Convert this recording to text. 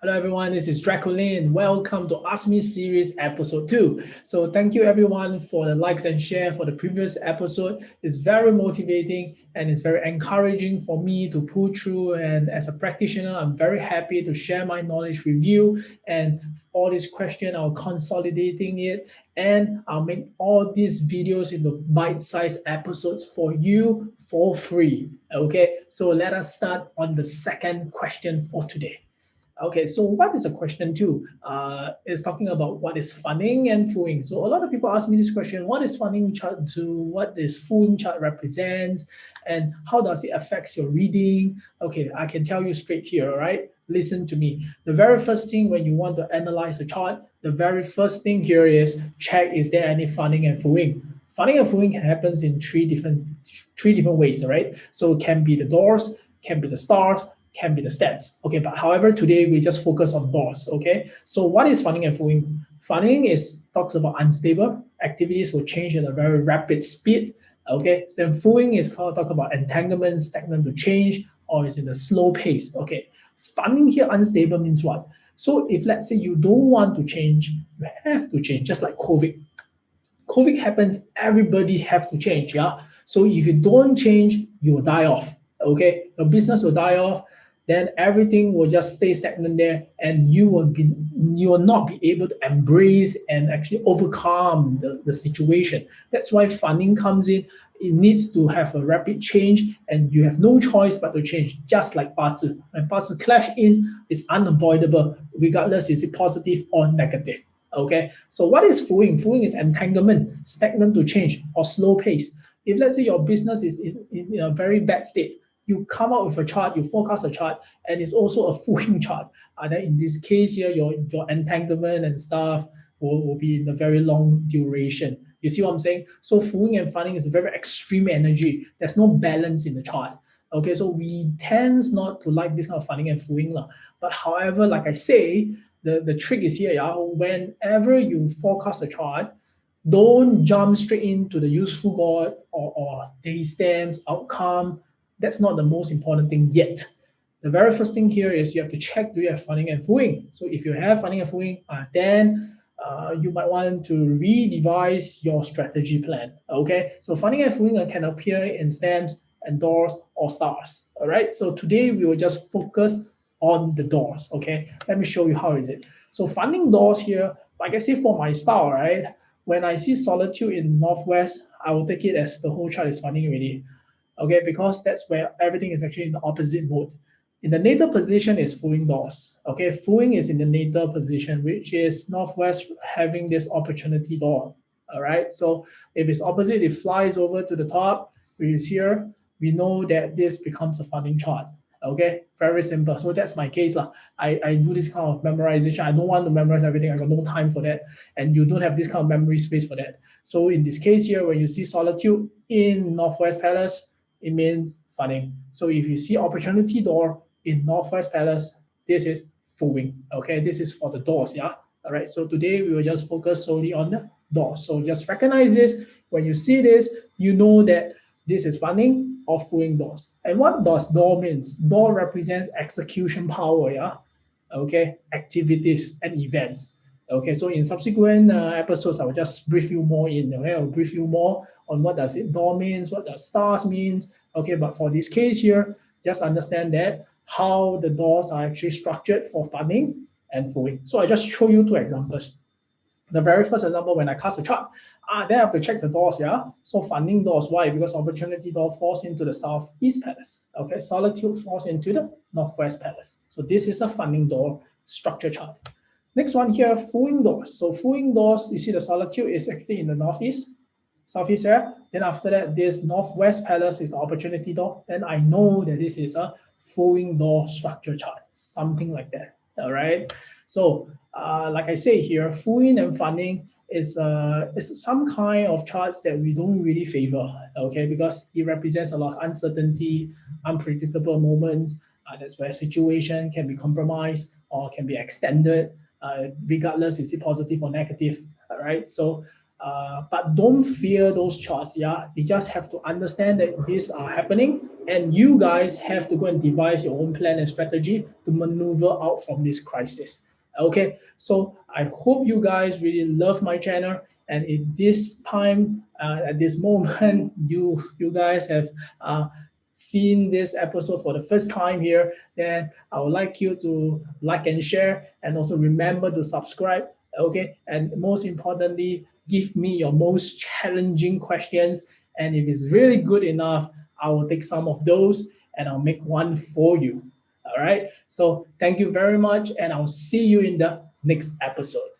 Hello everyone, this is Draco Lin. Welcome to Ask Me Series episode 2. So thank you everyone for the likes and share for the previous episode. It's very motivating and it's very encouraging for me to pull through, and as a practitioner, I'm very happy to share my knowledge with you, and all these questions, I'll consolidating it and I'll make all these videos into bite-sized episodes for you for free. Okay, so let us start on the second question for today. Okay, so what is a question two? It's talking about what is funding and fooing. So a lot of people ask me this question: what is funding chart to? What is fooing chart represents, and how does it affect your reading? Okay, I can tell you straight here. All right, listen to me. The very first thing when you want to analyze a chart, the very first thing here is check is there any funding and fooing. Funding and fooing happens in three different ways. All right, so it can be the doors, can be the stars, can be the steps. Okay, but however, today we just focus on doors. Okay, so what is funding and fooing? Funding talks about unstable activities will change at a very rapid speed. Okay, so then fooing is talk about entanglement, stagnant to change, or is in a slow pace. Okay, funding here unstable means what? So if let's say you don't want to change, you have to change, just like COVID. COVID happens, everybody have to change. Yeah, so if you don't change, you will die off. Okay, your business will die off, then everything will just stay stagnant there, and you will not be able to embrace and actually overcome the situation. That's why funding comes in. It needs to have a rapid change, and you have no choice but to change, just like Bazi. When Bazi clash in, it's unavoidable, regardless is it positive or negative. Okay, so what is fooing? Fooing is entanglement, stagnant to change, or slow pace. If let's say your business is in a very bad state, you come up with a chart, you forecast a chart, and it's also a fooling chart. And then in this case here, your entanglement and stuff will be in a very long duration. You see what I'm saying? So fooling and funding is a very extreme energy. There's no balance in the chart. Okay, so we tend not to like this kind of funding and fooling. But however, like I say, the trick is here, yeah. Whenever you forecast a chart, don't jump straight into the useful God or day stamps, outcome. That's not the most important thing yet. The very first thing here is you have to check, do you have funding and fooing? So if you have funding and fooing, then you might want to redevise your strategy plan. Okay, so funding and fooing can appear in stamps and doors or stars. All right, so today we will just focus on the doors. Okay, let me show you how is it. So funding doors here, like I say for my star, right? When I see solitude in northwest, I will take it as the whole chart is funding already. Okay, because that's where everything is actually in the opposite mode. In the natal position is fooing door. Okay, fooing is in the natal position, which is northwest having this opportunity door. All right, so if it's opposite, it flies over to the top, which is here. We know that this becomes a funding chart. Okay, very simple. So that's my case. I do this kind of memorization. I don't want to memorize everything. I got no time for that. And you don't have this kind of memory space for that. So in this case here, when you see solitude in Northwest Palace, it means funding. So if you see opportunity door in Northwest Palace, this is fooing. Okay, this is for the doors. Yeah. All right. So today we will just focus solely on the doors. So just recognize this. When you see this, you know that this is funding or fooing doors. And what does door means? Door represents execution power. Yeah. Okay, activities and events. Okay, so in subsequent episodes, I will just brief you more I'll brief you more on what does it door means, what does stars means. Okay, but for this case here, just understand that how the doors are actually structured for funding and fooing. So I just show you two examples. The very first example, when I cast a chart, then I have to check the doors, yeah? So funding doors, why? Because opportunity door falls into the southeast palace. Okay, solitude falls into the northwest palace. So this is a funding door structure chart. Next one here, fooing doors. So fooing doors, you see the solitude is actually in the northeast, southeast area. Then after that, this northwest palace is the opportunity door. Then I know that this is a fooing door structure chart, something like that. All right. So like I say here, fooing and funding is some kind of charts that we don't really favor, okay, because it represents a lot of uncertainty, unpredictable moments. That's where situation can be compromised or can be extended, regardless is it positive or negative. All right. So But don't fear those charts. Yeah, you just have to understand that these are happening, and you guys have to go and devise your own plan and strategy to maneuver out from this crisis. Okay, so I hope you guys really love my channel, and if this time at this moment you guys have seen this episode for the first time here, then I would like you to like and share, and also remember to subscribe. Okay, and most importantly, give me your most challenging questions, and if it's really good enough, I will take some of those and I'll make one for you. All right, so thank you very much, and I'll see you in the next episode.